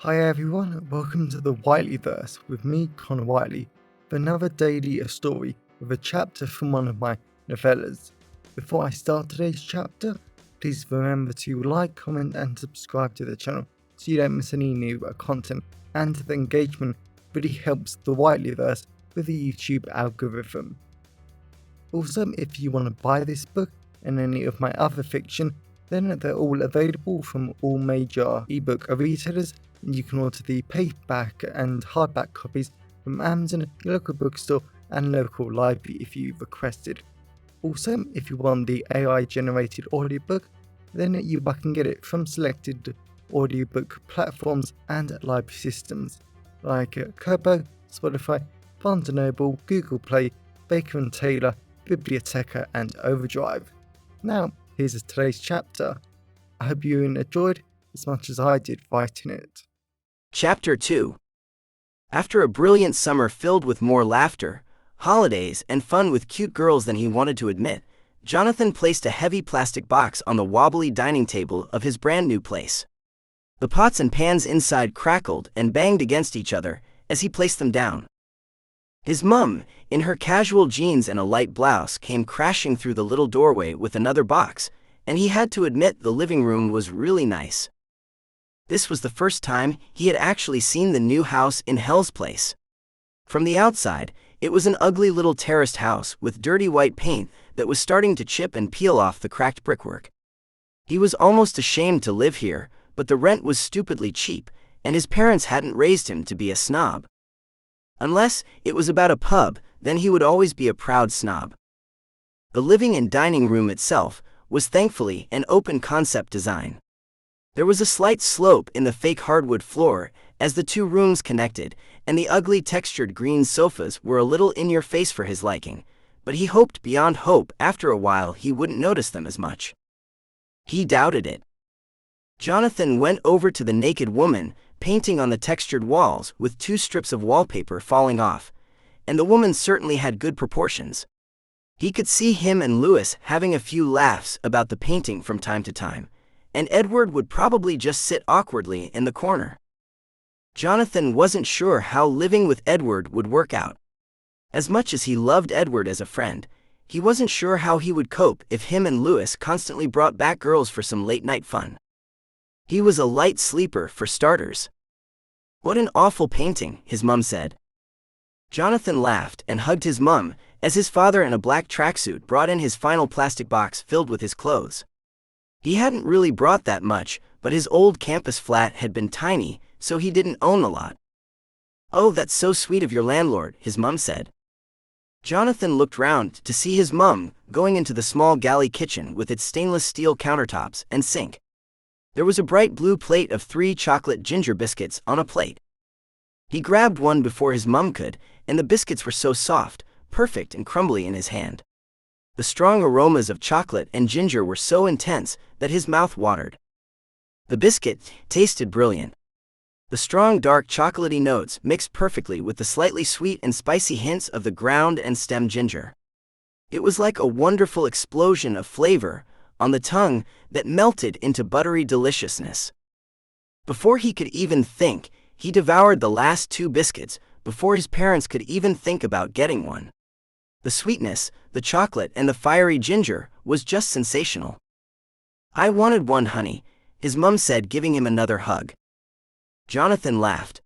Hi everyone, welcome to the Whiteleyverse with me, Connor Whiteley, for another daily story with a chapter from one of my novellas. Before I start today's chapter, please remember to like, comment and subscribe to the channel so you don't miss any new content, and the engagement really helps the Whiteleyverse with the YouTube algorithm. Also, if you want to buy this book and any of my other fiction, then they're all available from all major ebook retailers. You can order the paperback and hardback copies from Amazon, your local bookstore and local library if you requested. Also, if you want the AI generated audiobook, then you can get it from selected audiobook platforms and library systems like Kobo, Spotify, Barnes & Noble, Google Play, Baker & Taylor, Biblioteca and Overdrive. Now, here's today's chapter. I hope you enjoyed as much as I did writing it. Chapter 2. After a brilliant summer filled with more laughter, holidays, and fun with cute girls than he wanted to admit, Jonathan placed a heavy plastic box on the wobbly dining table of his brand new place. The pots and pans inside crackled and banged against each other as he placed them down. His mum, in her casual jeans and a light blouse, came crashing through the little doorway with another box, and he had to admit the living room was really nice. This was the first time he had actually seen the new house in Hell's Place. From the outside, it was an ugly little terraced house with dirty white paint that was starting to chip and peel off the cracked brickwork. He was almost ashamed to live here, but the rent was stupidly cheap, and his parents hadn't raised him to be a snob. Unless it was about a pub, then he would always be a proud snob. The living and dining room itself was thankfully an open-concept design. There was a slight slope in the fake hardwood floor as the two rooms connected, and the ugly textured green sofas were a little in your face for his liking, but he hoped beyond hope after a while he wouldn't notice them as much. He doubted it. Jonathan went over to the naked woman painting on the textured walls with 2 strips of wallpaper falling off, and the woman certainly had good proportions. He could see him and Louis having a few laughs about the painting from time to time, and Edward would probably just sit awkwardly in the corner. Jonathan wasn't sure how living with Edward would work out. As much as he loved Edward as a friend, he wasn't sure how he would cope if him and Louis constantly brought back girls for some late-night fun. He was a light sleeper, for starters. "What an awful painting," his mum said. Jonathan laughed and hugged his mum as his father in a black tracksuit brought in his final plastic box filled with his clothes. He hadn't really brought that much, but his old campus flat had been tiny, so he didn't own a lot. "Oh, that's so sweet of your landlord," his mum said. Jonathan looked round to see his mum going into the small galley kitchen with its stainless steel countertops and sink. There was a bright blue plate of 3 chocolate ginger biscuits on a plate. He grabbed one before his mum could, and the biscuits were so soft, perfect and crumbly in his hand. The strong aromas of chocolate and ginger were so intense that his mouth watered. The biscuit tasted brilliant. The strong dark chocolatey notes mixed perfectly with the slightly sweet and spicy hints of the ground and stem ginger. It was like a wonderful explosion of flavor on the tongue that melted into buttery deliciousness. Before he could even think, he devoured the last 2 biscuits before his parents could even think about getting one. The sweetness, the chocolate and the fiery ginger was just sensational. "I wanted one, honey," his mum said, giving him another hug. Jonathan laughed.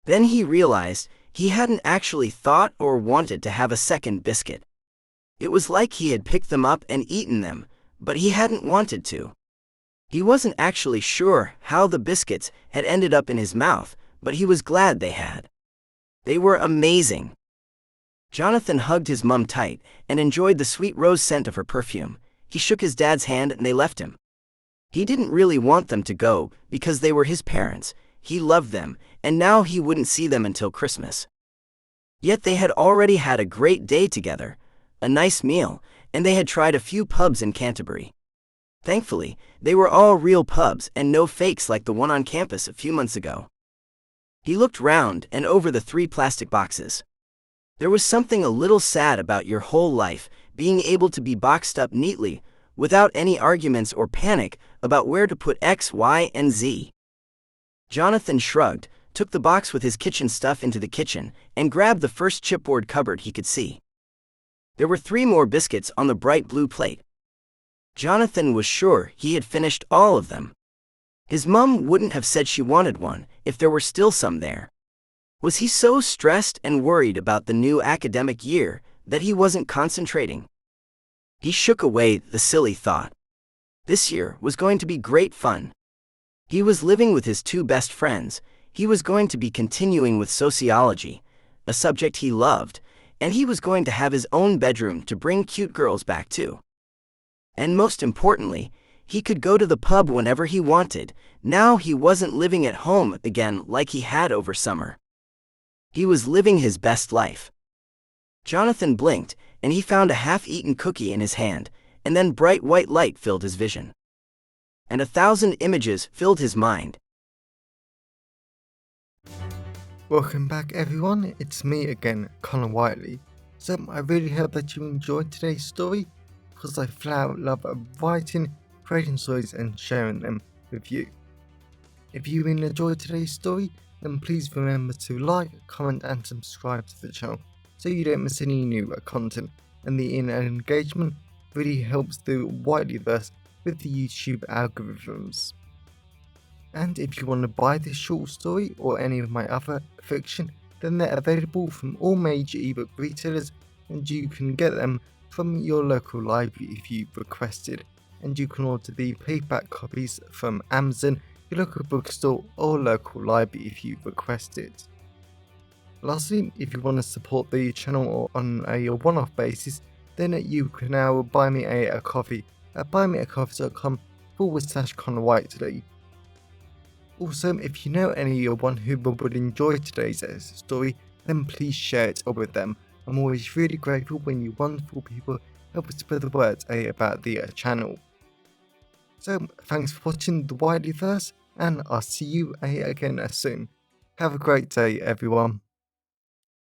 Then he realized he hadn't actually thought or wanted to have a second biscuit. It was like he had picked them up and eaten them, but he hadn't wanted to. He wasn't actually sure how the biscuits had ended up in his mouth, but he was glad they had. They were amazing. Jonathan hugged his mum tight and enjoyed the sweet rose scent of her perfume. He shook his dad's hand and they left him. He didn't really want them to go because they were his parents. He loved them, and now he wouldn't see them until Christmas. Yet they had already had a great day together, a nice meal, and they had tried a few pubs in Canterbury. Thankfully, they were all real pubs and no fakes like the one on campus a few months ago. He looked round and over the 3 plastic boxes. There was something a little sad about your whole life being able to be boxed up neatly, without any arguments or panic about where to put X, Y, and Z. Johnathan shrugged, took the box with his kitchen stuff into the kitchen, and grabbed the first chipboard cupboard he could see. There were 3 more biscuits on the bright blue plate. Johnathan was sure he had finished all of them. His mum wouldn't have said she wanted one if there were still some there. Was he so stressed and worried about the new academic year that he wasn't concentrating? He shook away the silly thought. This year was going to be great fun. He was living with his 2 best friends, he was going to be continuing with sociology, a subject he loved, and he was going to have his own bedroom to bring cute girls back to. And most importantly, he could go to the pub whenever he wanted. Now he wasn't living at home again like he had over summer. He was living his best life. Johnathan blinked, and he found a half-eaten cookie in his hand, and then bright white light filled his vision. And 1,000 images filled his mind. Welcome back everyone, it's me again, Connor Whiteley. So I really hope that you enjoyed today's story, because I flat out love writing, creating stories and sharing them with you. If you really enjoyed today's story, then please remember to like, comment and subscribe to the channel so you don't miss any new content, and the engagement really helps the Whiteleyverse with the YouTube algorithms. And if you want to buy this short story or any of my other fiction, then they're available from all major ebook retailers, and you can get them from your local library if you requested, and you can order the paperback copies from Amazon, your local bookstore or local library if you request it. Lastly, if you want to support the channel on a one-off basis, then you can now buy me a coffee at buymeacoffee.com/Connor Whiteley. Also, if you know anyone who would enjoy today's story, then please share it with them. I'm always really grateful when you wonderful people help spread the word about the channel. So, thanks for watching the Whiteleyverse, and I'll see you again soon. Have a great day, everyone.